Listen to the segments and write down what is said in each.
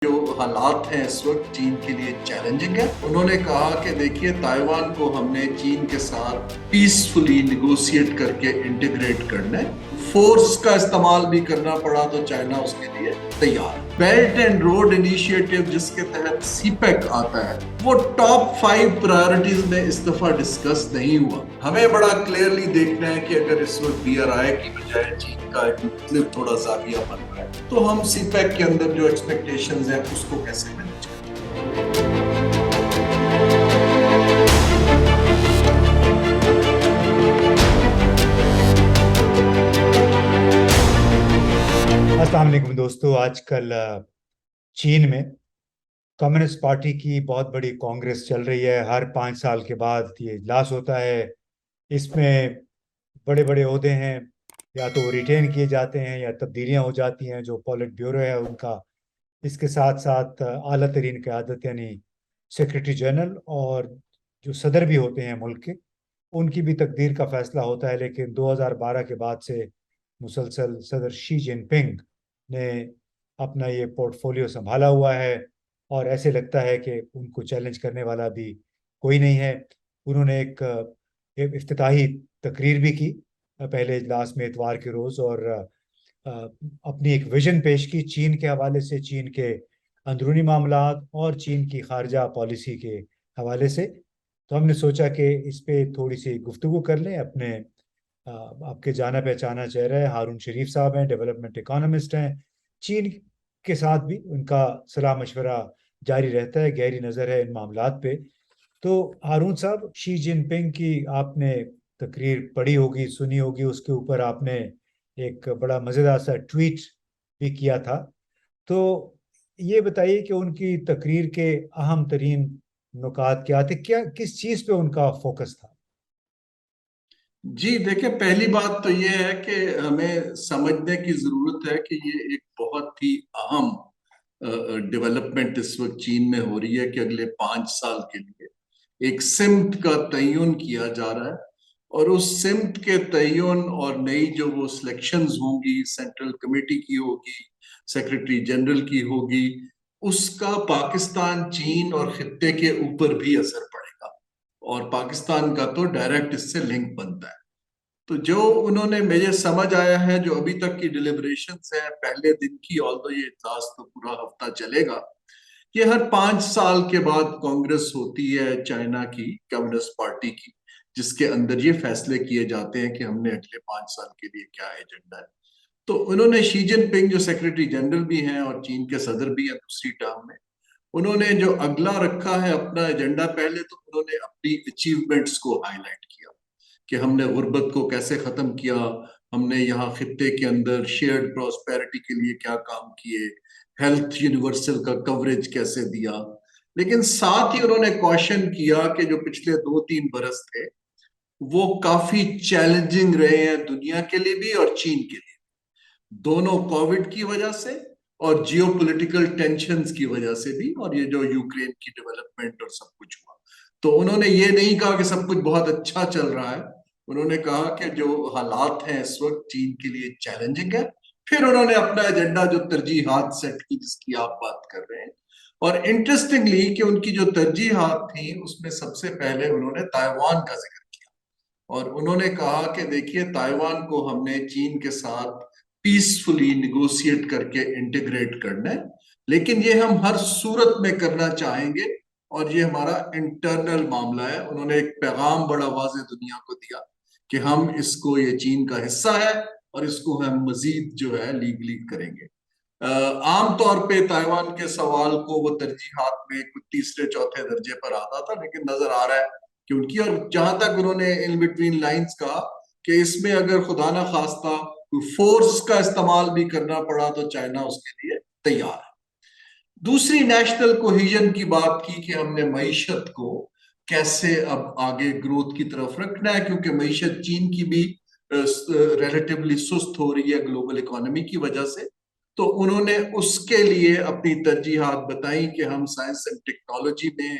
جو حالات ہیں اس وقت چین کے لیے چیلنجنگ ہے. انہوں نے کہا کہ دیکھیے تائیوان کو ہم نے چین کے ساتھ پیسفلی نیگوشیٹ کر کے انٹیگریٹ کرنا ہے. فورس کا استعمال بھی کرنا پڑا تو چائنا اس کے لیے تیار. بیلٹ اینڈ روڈ انیشیٹو جس کے تحت سی پیک آتا ہے وہ ٹاپ 5 پرائرٹیز میں اس دفعہ ڈسکس نہیں ہوا. ہمیں بڑا کلیئرلی دیکھنا ہے کہ اگر اس وقت BRI کی بجائے چین کا ایک مختلف تھوڑا زاویہ بن رہا ہے تو ہم سی پیک کے اندر جو ایکسپیکٹیشنز ہیں اس کو کیسے مینیج کریں. السلام علیکم دوستو. آج کل چین میں کمیونسٹ پارٹی کی بہت بڑی کانگریس چل رہی ہے. ہر 5 سال کے بعد یہ اجلاس ہوتا ہے. اس میں بڑے بڑے عہدے ہیں, یا تو وہ ریٹین کیے جاتے ہیں یا تبدیلیاں ہو جاتی ہیں جو پولٹ بیورو ہے ان کا. اس کے ساتھ ساتھ اعلیٰ ترین قیادت یعنی سیکرٹری جنرل اور جو صدر بھی ہوتے ہیں ملک کے, ان کی بھی تقدیر کا فیصلہ ہوتا ہے. لیکن 2012 کے بعد سے مسلسل صدر شی جن پنگ نے اپنا یہ پورٹ فولیو سنبھالا ہوا ہے, اور ایسے لگتا ہے کہ ان کو چیلنج کرنے والا بھی کوئی نہیں ہے. انہوں نے ایک افتتاحی تقریر بھی کی پہلے اجلاس میں اتوار کے روز, اور اپنی ایک ویژن پیش کی چین کے حوالے سے, چین کے اندرونی معاملات اور چین کی خارجہ پالیسی کے حوالے سے. تو ہم نے سوچا کہ اس پہ تھوڑی سی گفتگو کر لیں. اپنے آپ کے جانا پہچانا چہرہ ہارون شریف صاحب ہیں, ڈیولپمنٹ اکانومسٹ ہیں. چین کے ساتھ بھی ان کا صلاح مشورہ جاری رہتا ہے, گہری نظر ہے ان معاملات پہ. تو ہارون صاحب, شی جن پنگ کی آپ نے تقریر پڑھی ہوگی, سنی ہوگی, اس کے اوپر آپ نے ایک بڑا مزیدار سا ٹویٹ بھی کیا تھا. تو یہ بتائیے کہ ان کی تقریر کے اہم ترین نکات کیا تھے, کس چیز پہ ان کا فوکس تھا؟ جی دیکھیں, پہلی بات تو یہ ہے کہ ہمیں سمجھنے کی ضرورت ہے کہ یہ ایک بہت ہی اہم ڈیولپمنٹ اس وقت چین میں ہو رہی ہے کہ اگلے 5 سال کے لیے ایک سمت کا تعین کیا جا رہا ہے, اور اس سمت کے تعین اور نئی جو وہ سلیکشنز ہوں گی, سینٹرل کمیٹی کی ہوگی, سیکرٹری جنرل کی ہوگی, اس کا پاکستان, چین اور خطے کے اوپر بھی اثر پڑے گا, اور پاکستان کا تو ڈائریکٹ اس سے لنک بنتا ہے. تو جو انہوں نے, مجھے سمجھ آیا ہے جو ابھی تک کی ڈیلیبریشنز ہیں پہلے دن کی, although یہ اجلاس تو پورا ہفتہ چلے گا, یہ ہر 5 سال کے بعد کانگریس ہوتی ہے چائنا کی کمیونسٹ پارٹی کی, جس کے اندر یہ فیصلے کیے جاتے ہیں کہ ہم نے اگلے 5 سال کے لیے کیا ایجنڈا ہے. تو انہوں نے شی جن پنگ جو سیکرٹری جنرل بھی ہیں اور چین کے صدر بھی ہیں دوسری ٹرم میں, انہوں نے جو اگلا رکھا ہے اپنا ایجنڈا, پہلے تو انہوں نے اپنی اچیومنٹس کو ہائی لائٹ کیا کہ ہم نے غربت کو کیسے ختم کیا, ہم نے یہاں خطے کے اندر شیئرڈ پراسپیرٹی کے لیے کیا کام کیے, ہیلتھ یونیورسل کا کوریج کیسے دیا. لیکن ساتھ ہی انہوں نے کوشچن کیا کہ جو پچھلے 2-3 برس تھے وہ کافی چیلنجنگ رہے ہیں دنیا کے لیے بھی اور چین کے لیے, دونوں کووڈ کی وجہ سے اور جیو پولیٹیکل ٹینشنز کی وجہ سے بھی, اور یہ جو یوکرین کی ڈیولپمنٹ اور سب کچھ ہوا. تو انہوں نے یہ نہیں کہا کہ سب کچھ بہت اچھا چل رہا ہے, انہوں نے کہا کہ جو حالات ہیں اس وقت چین کے لیے چیلنجنگ ہے. پھر انہوں نے اپنا ایجنڈا جو ترجیحات سیٹ کی جس کی آپ بات کر رہے ہیں, اور انٹرسٹنگلی کہ ان کی جو ترجیحات تھیں اس میں سب سے پہلے انہوں نے تائیوان کا ذکر کیا, اور انہوں نے کہا کہ دیکھیے تائیوان کو ہم نے چین کے ساتھ پیسفلی نیگوشیٹ کر کے انٹیگریٹ کرنا ہے, لیکن یہ ہم ہر صورت میں کرنا چاہیں گے اور یہ ہمارا انٹرنل معاملہ ہے. انہوں نے ایک پیغام بڑا واضح دنیا کو دیا کہ ہم اس کو, یہ چین کا حصہ ہے اور اس کو ہم مزید جو ہے لیگلی کریں گے. عام طور پہ تائیوان کے سوال کو وہ ترجیحات میں کچھ تیسرے چوتھے درجے پر آتا تھا, لیکن نظر آ رہا ہے کہ ان کی, اور جہاں تک انہوں نے ان بٹوین لائنز کہا کہ اس میں اگر خدا نہ خواستہ فورس کا استعمال بھی کرنا پڑا تو چائنا اس کے لیے تیار ہے. دوسری نیشنل کوہیژن کی بات کی کہ ہم نے معیشت کو کیسے اب آگے گروتھ کی طرف رکھنا ہے, کیونکہ معیشت چین کی بھی ریلیٹیولی سست ہو رہی ہے گلوبل اکانومی کی وجہ سے. تو انہوں نے اس کے لیے اپنی ترجیحات بتائیں کہ ہم سائنس اینڈ ٹیکنالوجی میں,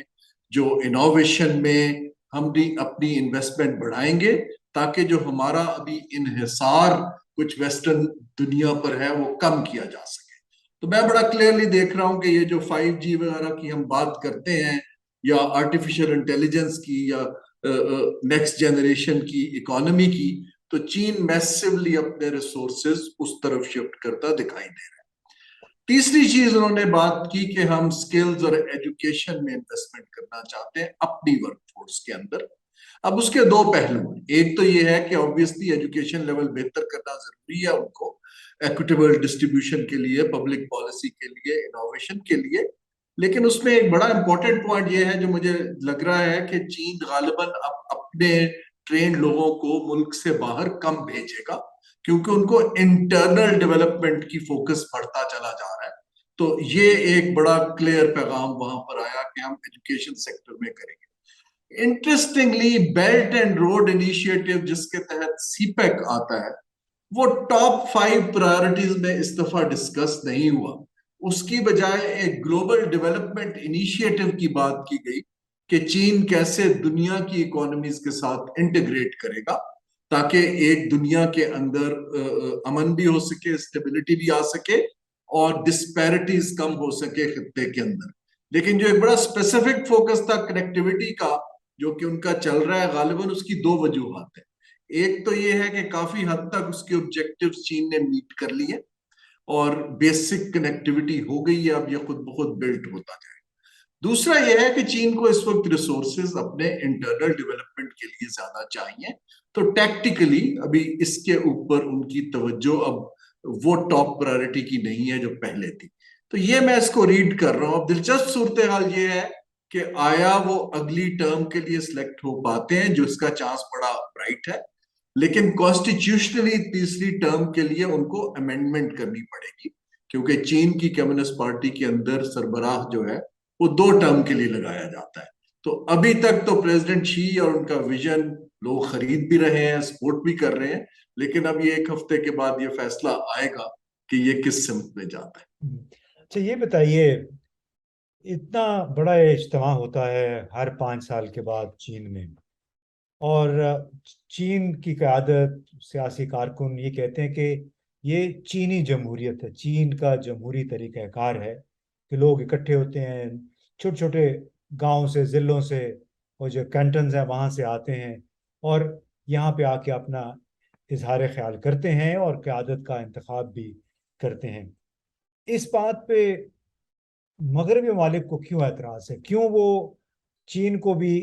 جو انوویشن میں ہم بھی اپنی انویسٹمنٹ بڑھائیں گے, تاکہ جو ہمارا ابھی انحصار کچھ ویسٹرن دنیا پر ہے وہ کم کیا جا سکے. تو میں بڑا کلیئرلی دیکھ رہا ہوں کہ یہ جو 5G وغیرہ کی ہم بات کرتے ہیں یا آرٹیفیشل انٹیلیجنس کی یا نیکسٹ جنریشن کی اکانومی کی، تو چین میسیولی اپنے ریسورسز اس طرف شفٹ کرتا دکھائی دے رہا ہے۔ تیسری چیز انہوں نے بات کی کہ ہم سکلز اور ایجوکیشن میں انویسٹمنٹ کرنا چاہتے ہیں اپنی ورک فورس کے اندر۔ اب اس کے دو پہلو ہیں، ایک تو یہ ہے کہ آبویسلی ایجوکیشن لیول بہتر کرنا ضروری ہے ان کو، ایکوٹیبل ڈسٹریبیوشن کے لیے، پبلک پالیسی کے لیے، انوویشن کے لیے، لیکن اس میں ایک بڑا امپورٹنٹ پوائنٹ یہ ہے جو مجھے لگ رہا ہے کہ چین غالباً اب اپنے ٹرینڈ لوگوں کو ملک سے باہر کم بھیجے گا، کیونکہ ان کو انٹرنل ڈیولپمنٹ کی فوکس بڑھتا چلا جا رہا ہے۔ تو یہ ایک بڑا کلیئر پیغام وہاں پر آیا کہ ہم ایجوکیشن سیکٹر میں کریں گے۔ Interestingly belt and road initiative جس کے تحت سی پیک آتا ہے، وہ ٹاپ 5 پرائرٹیز میں اس دفعہ ڈسکس نہیں ہوا، اس کی بجائے ایک گلوبل ڈیولپمنٹ انیشیٹو کی بات کی گئی کہ چین کیسے دنیا کی اکانومیز کے ساتھ انٹیگریٹ کرے گا تاکہ ایک دنیا کے اندر امن بھی ہو سکے، اسٹیبلٹی بھی آ سکے اور ڈسپیرٹیز کم ہو سکے خطے کے اندر۔ لیکن جو ایک بڑا اسپیسیفک فوکس تھا کنیکٹیوٹی کا جو کہ ان کا چل رہا ہے، غالباً اس کی دو وجوہات ہیں۔ ایک تو یہ ہے کہ کافی حد تک اس کے آبجیکٹیوز چین نے میٹ کر لیے اور بیسک کنیکٹیوٹی ہو گئی ہے، اب یہ خود بخود بلٹ ہوتا جائے۔ دوسرا یہ ہے کہ چین کو اس وقت ریسورسز اپنے انٹرنل ڈیولپمنٹ کے لیے زیادہ چاہیے، تو ٹیکٹیکلی ابھی اس کے اوپر ان کی توجہ اب وہ ٹاپ پرائرٹی کی نہیں ہے جو پہلے تھی۔ تو یہ میں اس کو ریڈ کر رہا ہوں۔ اب دلچسپ صورتحال یہ ہے کہ آیا وہ اگلی ٹرم کے لیے سلیکٹ ہو پاتے ہیں، جو اس کا چانس بڑا برائٹ ہے، لیکن کانسٹیٹیوشنلی تیسری ٹرم کے لیے ان کو امینڈمنٹ کرنی پڑے گی، کیونکہ چین کی کمیونسٹ پارٹی کے اندر سربراہ جو ہے وہ 2 ٹرم کے لیے لگایا جاتا ہے۔ تو ابھی تک تو پریزیڈنٹ شی اور ان کا ویژن لوگ خرید بھی رہے ہیں، سپورٹ بھی کر رہے ہیں، لیکن اب یہ 1 ہفتے کے بعد یہ فیصلہ آئے گا کہ یہ کس سمت میں جاتا ہے۔ اچھا یہ بتائیے، اتنا بڑا اجتماع ہوتا ہے ہر 5 سال کے بعد چین میں، اور چین کی قیادت، سیاسی کارکن یہ کہتے ہیں کہ یہ چینی جمہوریت ہے، چین کا جمہوری طریقہ کار ہے کہ لوگ اکٹھے ہوتے ہیں چھوٹے چھوٹے گاؤں سے، ضلعوں سے، اور جو کینٹنز ہیں وہاں سے آتے ہیں اور یہاں پہ آ کے اپنا اظہار خیال کرتے ہیں اور قیادت کا انتخاب بھی کرتے ہیں۔ اس بات پہ مغربی ممالک کو کیوں اعتراض ہے؟ کیوں وہ چین کو بھی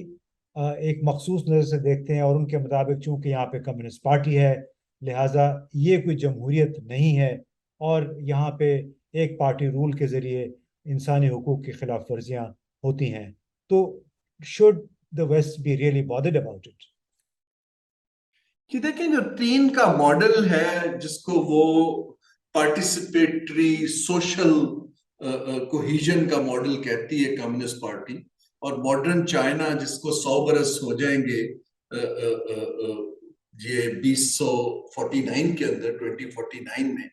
ایک مخصوص نظر سے دیکھتے ہیں، اور ان کے مطابق چونکہ یہاں پہ کمیونسٹ پارٹی ہے لہٰذا یہ کوئی جمہوریت نہیں ہے، اور یہاں پہ ایک پارٹی رول کے ذریعے انسانی حقوق کی خلاف ورزیاں ہوتی ہیں، تو should the West be really bothered about it؟ کہ دیکھیں جو چین کا ماڈل ہے جس کو وہ پارٹیسپیٹری سوشل کوہیژن کا ماڈل کہتی ہے کمیونسٹ پارٹی، اور ماڈرن چائنا جس کو 100 برس ہو جائیں گے یہ 2049 کے اندر، 2049 میں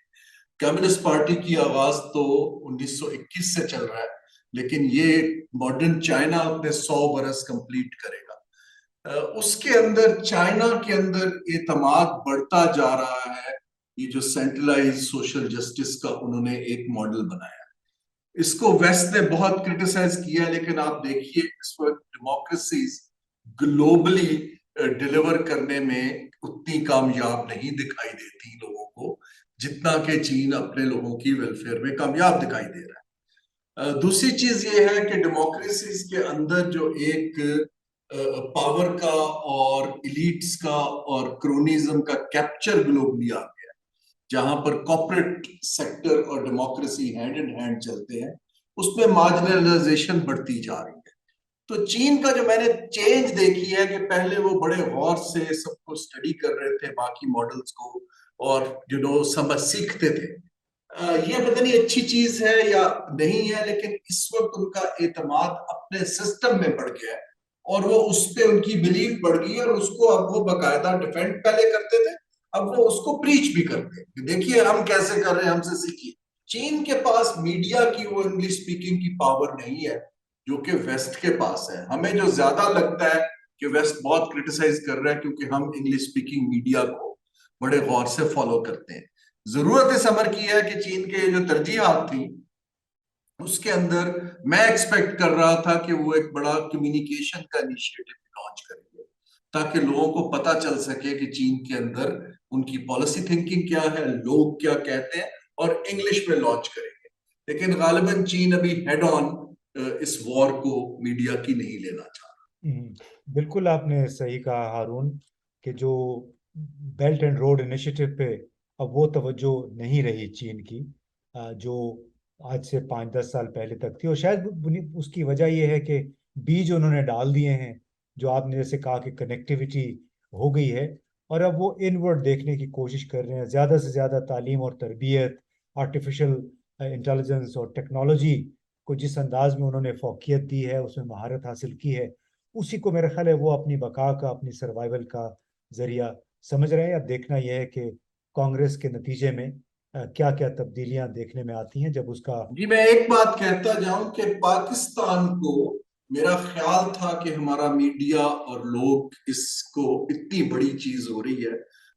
کمیونسٹ پارٹی کی آغاز تو 1921 سے چل رہا ہے، لیکن یہ ماڈرن چائنا اپنے 100 برس کمپلیٹ کرے گا۔ اس کے اندر چائنا کے اندر اعتماد بڑھتا جا رہا ہے، یہ جو سینٹرلائز سوشل جسٹس کا انہوں نے ایک ماڈل بنایا۔ اس کو ویسٹ نے بہت کرٹیسائز کیا، لیکن آپ دیکھیے اس وقت ڈیموکریسیز گلوبلی ڈیلیور کرنے میں اتنی کامیاب نہیں دکھائی دیتی لوگوں کو جتنا کہ چین اپنے لوگوں کی ویلفیئر میں کامیاب دکھائی دے رہا ہے۔ دوسری چیز یہ ہے کہ ڈیموکریسیز کے اندر جو ایک پاور کا اور ایلیٹس کا اور کرونیزم کا کیپچر گلوبلی آ گیا، جہاں پر کارپوریٹ سیکٹر اور ڈیموکریسی ہینڈ ان ہینڈ چلتے ہیں، اس میں مارجنلائزیشن بڑھتی جا رہی ہے۔ تو چین کا جو میں نے چینج دیکھی ہے کہ پہلے وہ بڑے غور سے سب کو اسٹڈی کر رہے تھے باقی ماڈلز کو، اور سمجھ سیکھتے تھے۔ یہ پتہ نہیں اچھی چیز ہے یا نہیں ہے، لیکن اس وقت ان کا اعتماد اپنے سسٹم میں بڑھ گیا ہے اور وہ اس پہ ان کی بلیف بڑھ گئی، اور اس کو اب وہ باقاعدہ ڈیفینڈ پہلے کرتے تھے، اب وہ اس کو پریچ بھی کرتے ہیں، دیکھیے ہم کیسے کر رہے ہیں، ہم سے سیکھیے۔ چین کے پاس میڈیا کی وہ انگلش سپیکنگ کی پاور نہیں ہے جو کہ ویسٹ کے پاس ہے۔ ہمیں جو زیادہ لگتا ہے کہ ویسٹ بہت کرٹیسائز کر رہا ہے کیونکہ ہم انگلش سپیکنگ میڈیا کو بڑے غور سے فالو کرتے ہیں، ضرورت اس امر کی ہے کہ چین کے جو ترجیحات تھیں اس کے اندر میں ایکسپیکٹ کر رہا تھا کہ وہ ایک بڑا کمیونیکیشن کا انیشیٹو لانچ کریں گے تاکہ لوگوں کو پتا چل سکے کہ چین کے اندر ان کی پالیسی تھنکنگ کیا ہے، لوگ کیا کہتے ہیں، اور انگلش میں لانچ کریں گے. لیکن غالباً چین ابھی ہیڈ آن اس وار کو میڈیا کی نہیں لینا چاہ رہا. بالکل آپ نے صحیح کہا ہارون کہ جو بیلٹ اینڈ روڈ انیشیٹو پہ اب وہ توجہ نہیں رہی چین کی جو آج سے 5-10 سال پہلے تک تھی، اور شاید اس کی وجہ یہ ہے کہ بیج انہوں نے ڈال دیے ہیں جو آپ نے جیسے کہا کہ کنیکٹیوٹی ہو گئی ہے، اور اب وہ انورڈ دیکھنے کی کوشش کر رہے ہیں. زیادہ سے زیادہ تعلیم اور تربیت، آرٹیفیشل انٹیلیجنس اور ٹیکنالوجی کو جس انداز میں انہوں نے فوقیت دی ہے، اس میں مہارت حاصل کی ہے، اسی کو میرا خیال ہے وہ اپنی بقا کا، اپنی سروائیول کا ذریعہ سمجھ رہے ہیں. اب دیکھنا یہ ہے کہ کانگریس کے نتیجے میں کیا کیا تبدیلیاں دیکھنے میں آتی ہیں جب اس کا. جی میں ایک بات کہتا جاؤں کہ پاکستان کو میرا خیال تھا کہ ہمارا میڈیا اور لوگ اس کو اتنی بڑی چیز ہو رہی ہے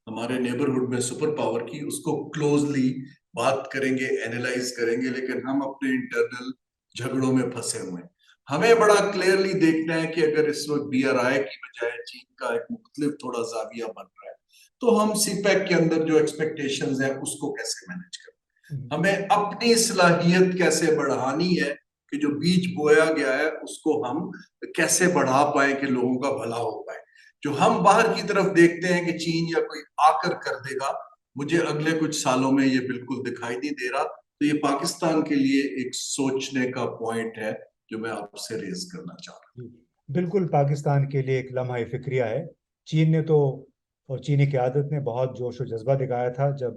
ہمارے نیبرہڈ میں سپر پاور کی، اس کو کلوزلی بات کریں گے، اینالائز کریں گے، لیکن ہم اپنے انٹرنل جھگڑوں میں پھنسے ہوئے ہیں. ہمیں بڑا کلیئرلی دیکھنا ہے کہ اگر اس وقت بی آر آئی کی بجائے چین کا ایک مختلف تھوڑا زاویہ بن رہا ہے تو ہم سی پیک کے اندر جو ایکسپیکٹیشنز ہیں اس کو کیسے مینج کریں. ہمیں اپنی صلاحیت کیسے بڑھانی ہے کہ جو بیج بویا گیا ہے اس کو ہم کیسے بڑھا پائیں کہ لوگوں کا بھلا ہو پائے. جو ہم باہر کی طرف دیکھتے ہیں کہ چین یا کوئی آ کر دے گا، مجھے اگلے کچھ سالوں میں یہ بالکل دکھائی نہیں دے رہا. تو یہ پاکستان کے لیے ایک سوچنے کا پوائنٹ ہے جو میں آپ سے ریز کرنا چاہ رہا ہوں. بالکل پاکستان کے لیے ایک لمحہ فکریہ ہے. چین نے تو اور چینی قیادت نے بہت جوش و جذبہ دکھایا تھا جب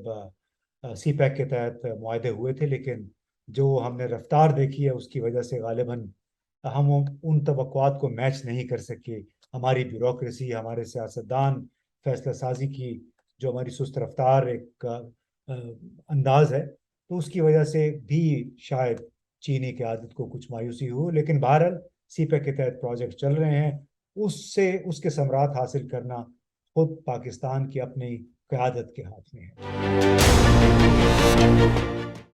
سی پیک کے تحت معاہدے ہوئے تھے، لیکن جو ہم نے رفتار دیکھی ہے اس کی وجہ سے غالباً ہم ان توقعات کو میچ نہیں کر سکے. ہماری بیوروکریسی، ہمارے سیاستدان، فیصلہ سازی کی جو ہماری سست رفتار ایک انداز ہے، تو اس کی وجہ سے بھی شاید چینی قیادت کو کچھ مایوسی ہو. لیکن بہرحال سی پیک کے تحت پروجیکٹ چل رہے ہیں، اس کے ثمرات حاصل کرنا خود پاکستان کی اپنی قیادت کے ہاتھ میں ہے.